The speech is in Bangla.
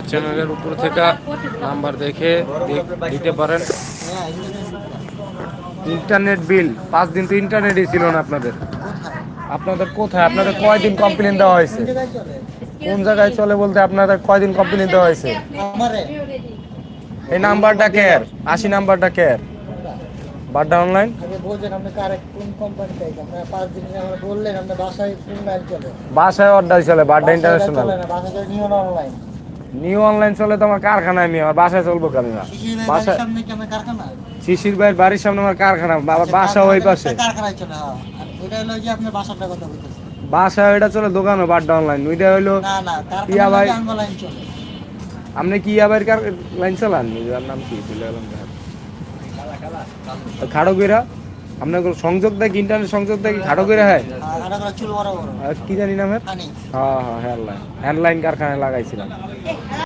চ্যানেলের উপর থেকে নাম্বার দেখে দিতে পারেন। ইন্টারনেট বিল 5 দিন তো ইন্টারনেটই ছিল না আপনাদের। আপনাদের কোথায়? আপনাদের কয়দিন কমপ্লেন দেওয়া হয়েছে? কোন জায়গায় চলে বলতে আপনাদের কয়দিন কমপ্লেন দেওয়া হয়েছে? এই নাম্বারটা কেয়ার 80 নাম্বারটা কেয়ার বাড্ডা অনলাইন। বাসায় অর্ডার চলে বাড্ডা ইন্টারন্যাশনাল। নিউ অনলাইন চলে তো আমার কারখানায় আমি আমার বাসায় চলবো কেন না? বাসায় শিশির ভাইয়ের বাড়ির সামনে আমার কারখানা, বাবা বাসা ওই পাশে। বাসা ওইটা চলে দোকানও বাড্ডা অনলাইন। ওইটা হইলো ইয়া ভাই। আপনি কি ইয়া ভাইয়ের লাইন চালান? নাম কি খাড়গিরা? আপনার সংযোগ দেয় ইন্টারনেট সংযোগ দেয় খাড়গিরা? হ্যাঁ কি জানি নামের। হ্যাঁ হ্যাঁ হ্যান্ডলাইন কারখানায় লাগাইছিলাম।